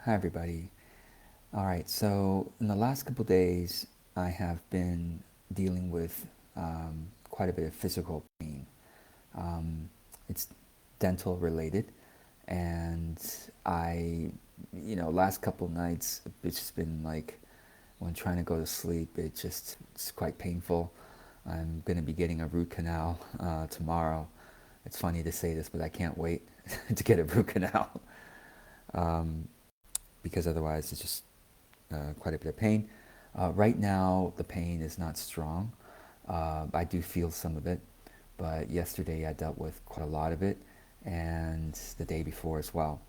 Hi, everybody. All right, so in the last couple days, I have been dealing with quite a bit of physical pain. Um, it's dental related, and last couple nights, it's just been like when trying to go to sleep, it's quite painful. I'm going to be getting a root canal tomorrow. It's funny to say this, but I can't wait to get a root canal um, because otherwise it's just quite a bit of pain. Right now, the pain is not strong. I do feel some of it, but yesterday I dealt with quite a lot of it, and the day before as well.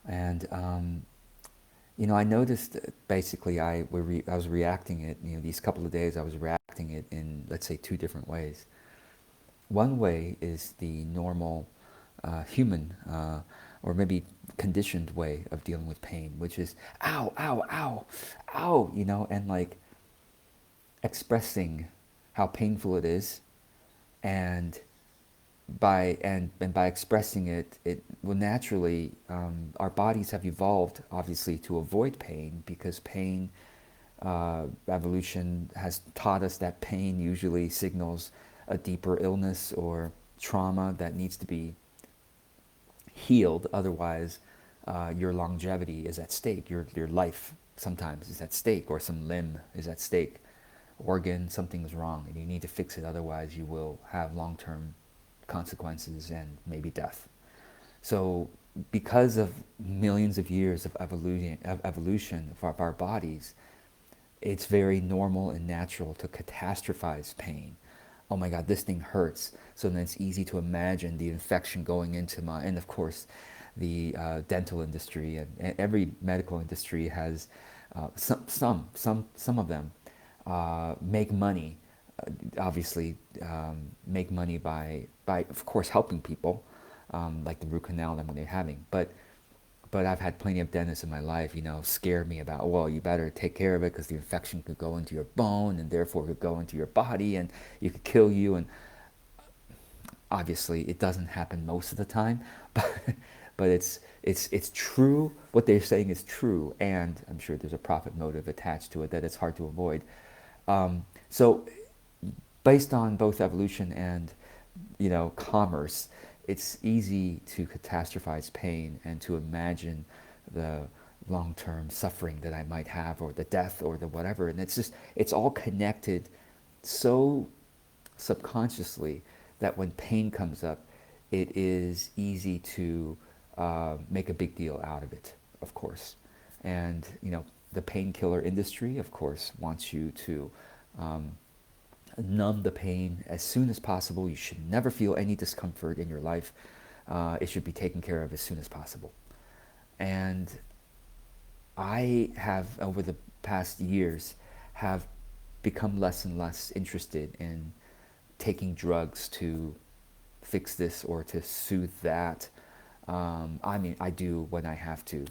And I noticed that basically I was reacting it. These couple of days I was reacting it in, let's say, two different ways. One way is the normal human or maybe conditioned way of dealing with pain, which is ow, ow, ow, ow, and like expressing how painful it is, and by expressing it, it will naturally our bodies have evolved obviously to avoid pain because pain evolution has taught us that pain usually signals a deeper illness or trauma that needs to be healed. Otherwise, your longevity is at stake. Your life sometimes is at stake, or some limb is at stake. Organ, something's wrong, and you need to fix it. Otherwise, you will have long-term consequences and maybe death. So, because of millions of years of evolution of our bodies, it's very normal and natural to catastrophize pain. Oh my God, this thing hurts. So then it's easy to imagine the infection going into and of course, the dental industry and every medical industry has some of them make money. Obviously, make money by of course helping people, like the root canal that they're having, but I've had plenty of dentists in my life, scare me about, well, you better take care of it because the infection could go into your bone and therefore could go into your body and it could kill you. And obviously, it doesn't happen most of the time, but it's true. What they're saying is true, and I'm sure there's a profit motive attached to it that it's hard to avoid. So, based on both evolution and commerce, it's easy to catastrophize pain and to imagine the long-term suffering that I might have, or the death, or the whatever. And it's all connected so subconsciously that when pain comes up, it is easy to make a big deal out of it, of course. And the painkiller industry, of course, wants you to um, numb the pain as soon as possible. You should never feel any discomfort in your life. It should be taken care of as soon as possible. And I have, over the past years, have become less and less interested in taking drugs to fix this or to soothe that. I mean, I do when I have to,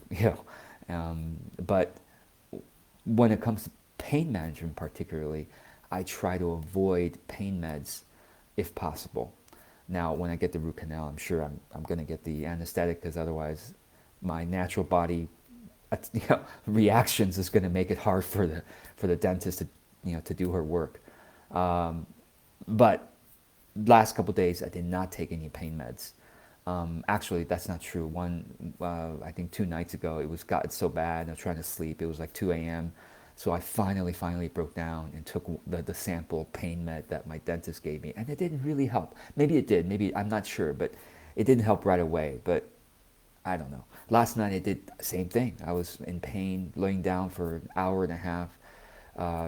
but when it comes to pain management, particularly, I try to avoid pain meds if possible. Now, when I get the root canal, I'm sure I'm going to get the anesthetic because otherwise, my natural body, reactions is going to make it hard for the dentist to to do her work. Um, but last couple of days, I did not take any pain meds. Actually, that's not true. I think 2 nights ago, it was gotten so bad. I was trying to sleep. It was like 2 a.m. So I finally broke down and took the sample pain med that my dentist gave me, and it didn't really help. Maybe it did. Maybe I'm not sure, but it didn't help right away. But I don't know. Last night I did the same thing. I was in pain, laying down for an hour and a half,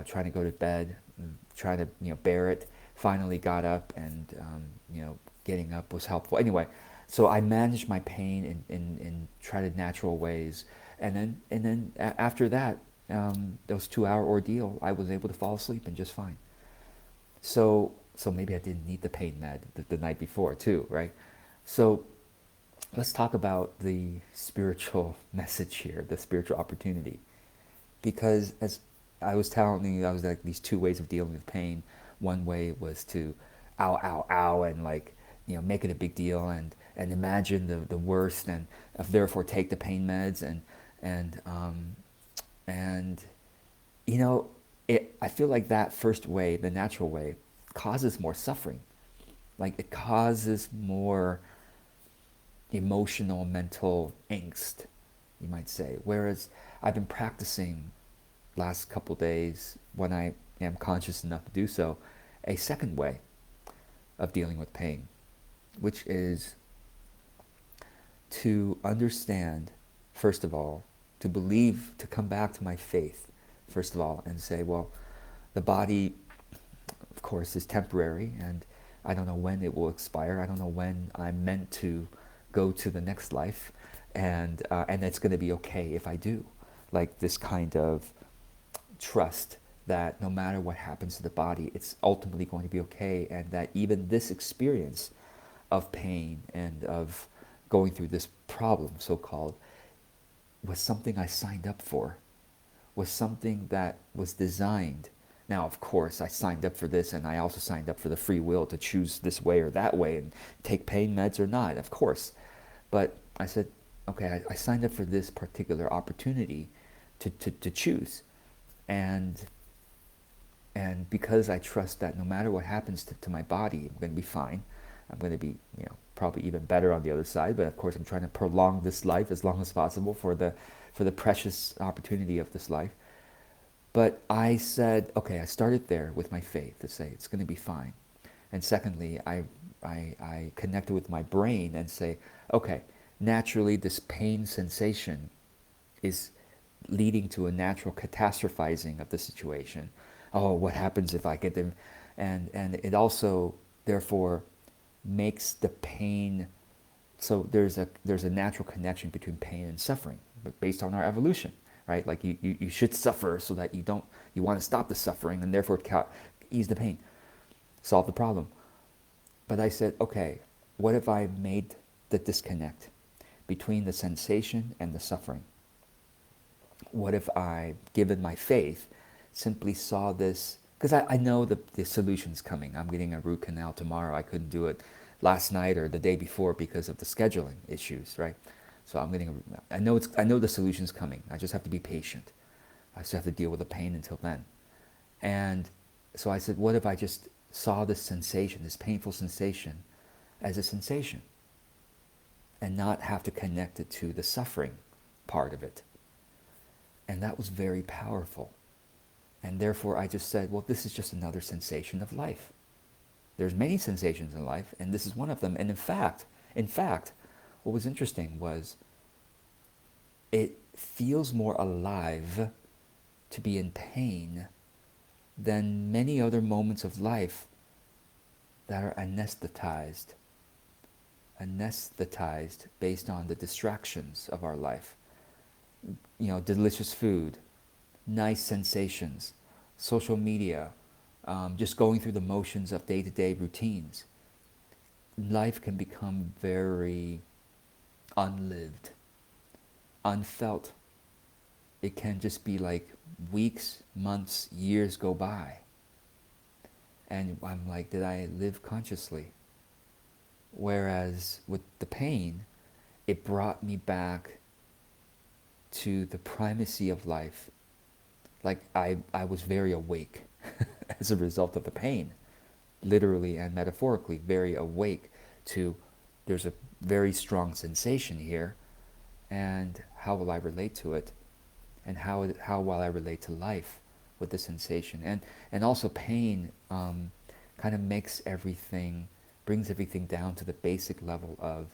trying to go to bed, trying to bear it. Finally got up, and getting up was helpful. Anyway, so I managed my pain in tried natural ways, and then after that, those 2 hour ordeal, I was able to fall asleep and just fine. So maybe I didn't need the pain med the night before too, right? So let's talk about the spiritual message here, the spiritual opportunity. Because as I was telling you, I was like these two ways of dealing with pain. One way was to ow, ow, ow, and like, make it a big deal and imagine the worst and therefore take the pain meds. And and you know, I feel like that first way, the natural way, causes more suffering. Like it causes more emotional, mental angst, you might say. Whereas I've been practicing last couple days when I am conscious enough to do so, a second way of dealing with pain, which is to understand, first of all, to believe, to come back to my faith, first of all, and say, well, the body, of course, is temporary, and I don't know when it will expire. I don't know when I'm meant to go to the next life, and it's going to be okay if I do. Like this kind of trust that no matter what happens to the body, it's ultimately going to be okay, and that even this experience of pain and of going through this problem, so called, was something I signed up for, was something that was designed. Now, of course, I signed up for this, and I also signed up for the free will to choose this way or that way and take pain meds or not, of course. But I said, okay, I signed up for this particular opportunity to choose. And and because I trust that no matter what happens to my body, I'm going to be fine. I'm going to be, probably even better on the other side. But of course, I'm trying to prolong this life as long as possible for the precious opportunity of this life. But I said, okay, I started there with my faith to say it's going to be fine. And secondly, I connected with my brain and say, okay, naturally this pain sensation is leading to a natural catastrophizing of the situation. Oh, what happens if I get them? And it also, therefore, makes the pain, so there's a natural connection between pain and suffering, but based on our evolution, right? Like you should suffer so that you want to stop the suffering and therefore ease the pain, solve the problem. But I said, okay, what if I made the disconnect between the sensation and the suffering? What if I, given my faith, simply saw this? Because I know the solution's coming. I'm getting a root canal tomorrow. I couldn't do it last night or the day before because of the scheduling issues, right? So I know the solution's coming. I just have to be patient. I just have to deal with the pain until then. And so I said, what if I just saw this sensation, this painful sensation, as a sensation and not have to connect it to the suffering part of it? And that was very powerful. And therefore I just said, well, this is just another sensation of life. There's many sensations in life, and this is one of them. And in fact, what was interesting was it feels more alive to be in pain than many other moments of life that are anesthetized based on the distractions of our life. Delicious food, nice sensations, social media, just going through the motions of day-to-day routines. Life can become very unlived, unfelt. It can just be like weeks, months, years go by. And I'm like, did I live consciously? Whereas with the pain, it brought me back to the primacy of life. Like I was very awake as a result of the pain, literally and metaphorically, very awake to there's a very strong sensation here, and how will I relate to it? And how will I relate to life with the sensation? And also pain kind of brings everything down to the basic level of,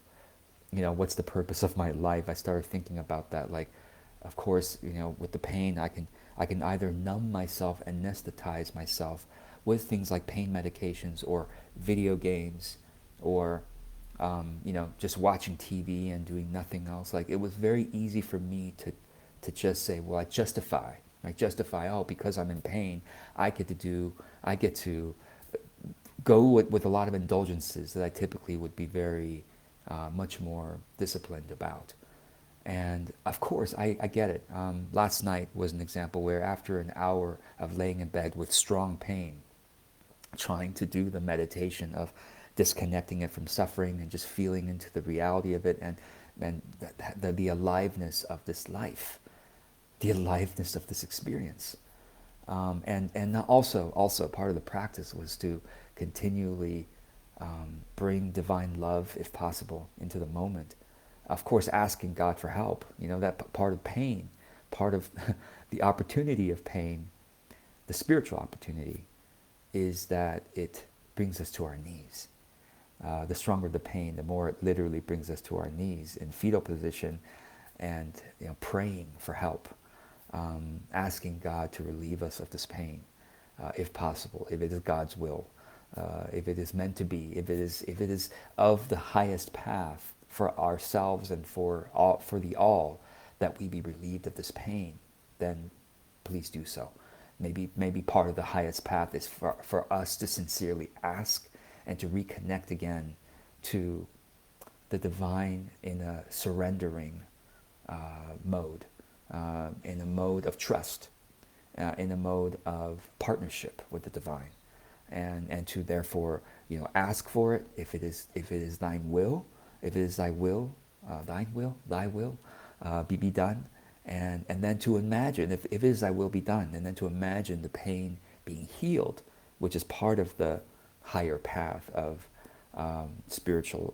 what's the purpose of my life? I started thinking about that. Like, of course, with the pain, I can either numb myself, anesthetize myself with things like pain medications or video games, or just watching TV and doing nothing else. Like, it was very easy for me to just say, well, I justify, oh, because I'm in pain, I get to go with a lot of indulgences that I typically would be very much more disciplined about. And of course, I get it. Last night was an example where after an hour of laying in bed with strong pain, trying to do the meditation of disconnecting it from suffering and just feeling into the reality of it, and and the aliveness of this life, the aliveness of this experience. And also part of the practice was to continually bring divine love, if possible, into the moment. Of course, asking God for help. That part of pain, part of the opportunity of pain, the spiritual opportunity, is that it brings us to our knees. The stronger the pain, the more it literally brings us to our knees in fetal position, and praying for help, asking God to relieve us of this pain, if possible, if it is God's will, if it is meant to be, if it is of the highest path for ourselves and for the all, that we be relieved of this pain, then please do so. Maybe part of the highest path is for us to sincerely ask and to reconnect again to the divine in a surrendering mode, in a mode of trust, in a mode of partnership with the divine, and to therefore ask for it if it is thine will, if it is thy will, thy will be done, and then to imagine if it is thy will be done, and then to imagine the pain being healed, which is part of the higher path of spiritual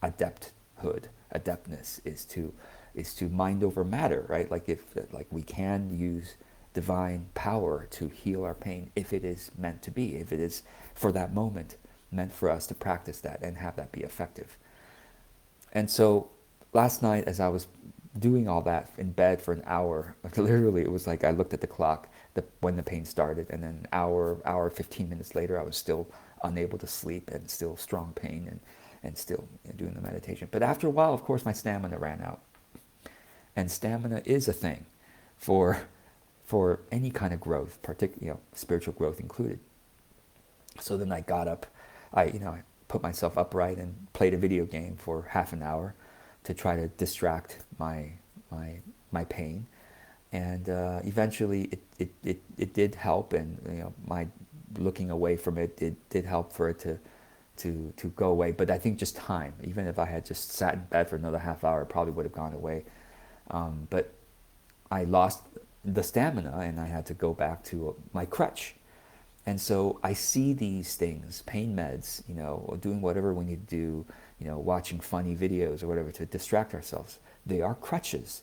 adeptness, is to mind over matter, right? Like we can use divine power to heal our pain if it is meant to be, if it is for that moment meant for us to practice that and have that be effective. And so last night, as I was doing all that in bed for an hour, literally it was like I looked at the clock when the pain started, and then an hour 15 minutes later I was still unable to sleep and still strong pain, and still doing the meditation. But after a while, of course, my stamina ran out. And stamina is a thing for any kind of growth, particularly spiritual growth included. So then I got up, I put myself upright and played a video game for half an hour to try to distract my pain, and eventually it did help, and my looking away from it did help for it to go away. But I think just time, even if I had just sat in bed for another half hour, it probably would have gone away. But I lost the stamina, and I had to go back to my crutch. And so I see these things, pain meds, or doing whatever we need to do, watching funny videos or whatever to distract ourselves. They are crutches,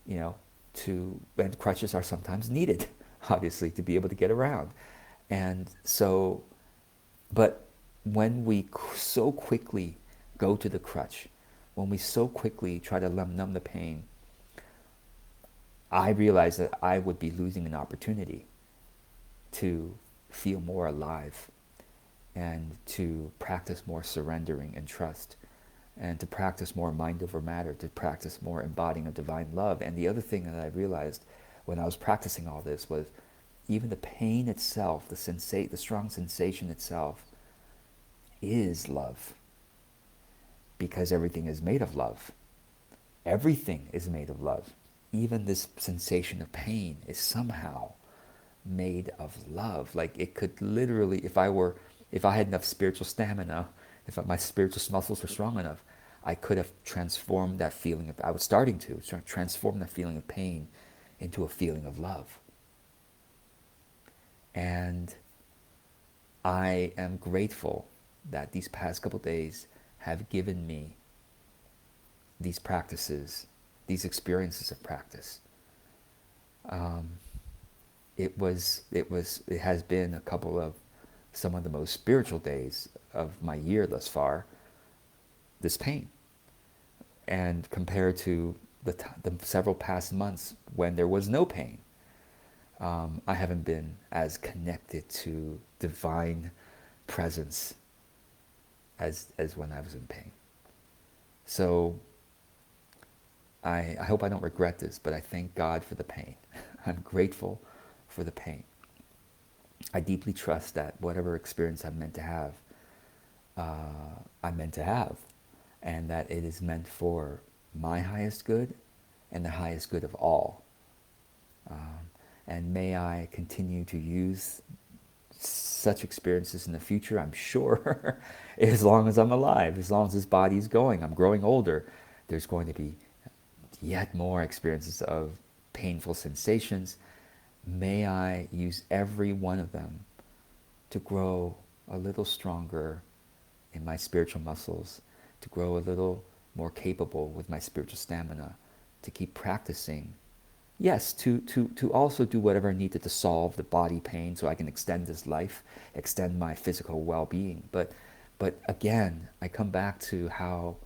and crutches are sometimes needed, obviously, to be able to get around. And so, but when we so quickly go to the crutch, when we so quickly try to numb the pain, I realized that I would be losing an opportunity to feel more alive, and to practice more surrendering and trust, and to practice more mind over matter, to practice more embodying of divine love. And the other thing that I realized when I was practicing all this was even the pain itself, the strong sensation itself, is love, because everything is made of love. Everything is made of love. Even this sensation of pain is somehow made of love. Like it could literally, if I had enough spiritual stamina, if my spiritual muscles were strong enough, I could have transformed that feeling I was starting to transform that feeling of pain into a feeling of love. And I am grateful that these past couple days have given me these practices, these experiences of practice. It has been a couple of some of the most spiritual days of my year thus far, this pain. And compared to the several past months when there was no pain, I haven't been as connected to divine presence as when I was in pain. So I hope I don't regret this, but I thank God for the pain. I'm grateful for the pain. I deeply trust that whatever experience I'm meant to have, I'm meant to have, and that it is meant for my highest good and the highest good of all. And may I continue to use such experiences in the future, I'm sure, as long as I'm alive, as long as this body's going. I'm growing older. There's going to be yet more experiences of painful sensations. May I use every one of them to grow a little stronger in my spiritual muscles, to grow a little more capable with my spiritual stamina, to keep practicing. Yes, to also do whatever needed to solve the body pain so I can extend this life, extend my physical well-being. But again, I come back to how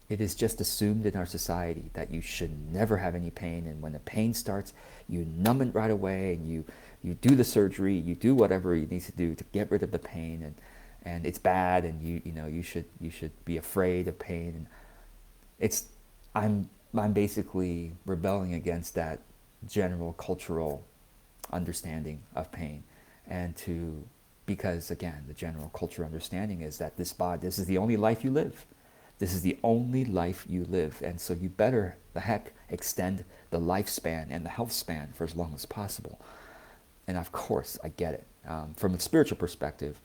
it is just assumed in our society that you should never have any pain, and when the pain starts, you numb it right away, and you do the surgery, you do whatever you need to do to get rid of the pain, and it's bad, and you should be afraid of pain. And it's I'm basically rebelling against that general cultural understanding of pain, and to because again the general cultural understanding is that this is the only life you live. This is the only life you live, and so you better the heck extend the lifespan and the health span for as long as possible. And of course I get it. From a spiritual perspective,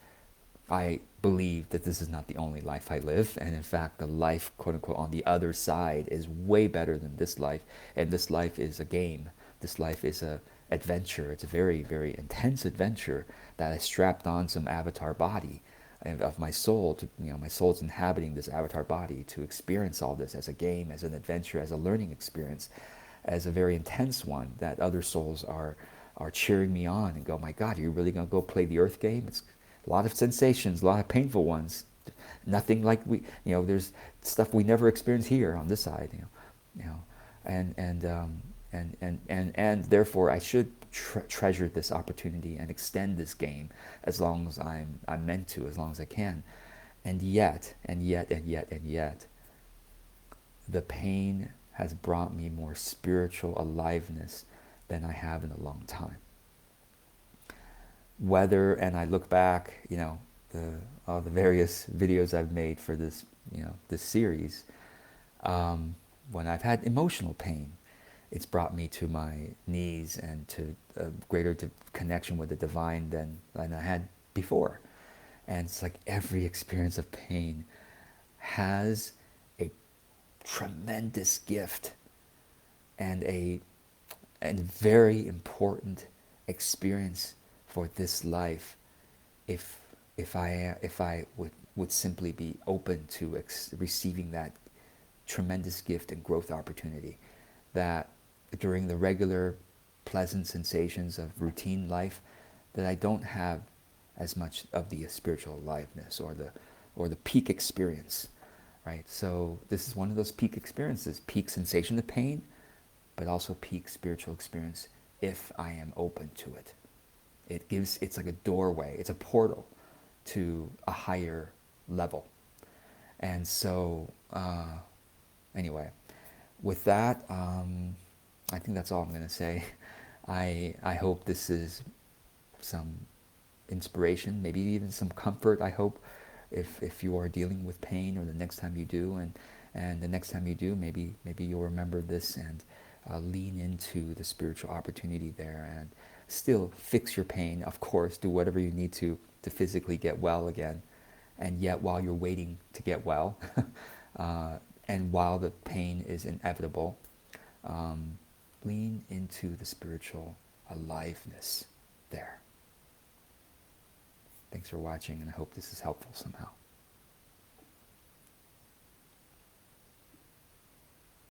I believe that this is not the only life I live, and in fact, the life, quote unquote, on the other side is way better than this life, and this life is a game. This life is a adventure. It's a very, very intense adventure that I strapped on some avatar body of my soul. To my soul's inhabiting this avatar body to experience all this as a game, as an adventure, as a learning experience, as a very intense one that other souls are cheering me on and go, my God, are you really gonna go play the Earth game? It's a lot of sensations, a lot of painful ones. Nothing like there's stuff we never experience here on this side, and therefore I should treasure this opportunity and extend this game as long as I'm meant to, as long as I can. And yet, the pain has brought me more spiritual aliveness than I have in a long time. Whether, and I look back, all the various videos I've made for this series, when I've had emotional pain, it's brought me to my knees and to a greater connection with the divine than I had before. And it's like every experience of pain has a tremendous gift and a very important experience for this life, if I would simply be open to receiving that tremendous gift and growth opportunity that during the regular pleasant sensations of routine life, that I don't have as much of the spiritual aliveness or the peak experience, right? So this is one of those peak experiences, peak sensation of pain, but also peak spiritual experience if I am open to it. It's like a doorway, it's a portal to a higher level. And so, anyway, with that, I think that's all I'm going to say. I hope this is some inspiration, maybe even some comfort, I hope, if you are dealing with pain, or the next time you do, and the next time you do, maybe you'll remember this and lean into the spiritual opportunity there, and still fix your pain, of course, do whatever you need to physically get well again. And yet while you're waiting to get well, and while the pain is inevitable, lean into the spiritual aliveness there. Thanks for watching, and I hope this is helpful somehow.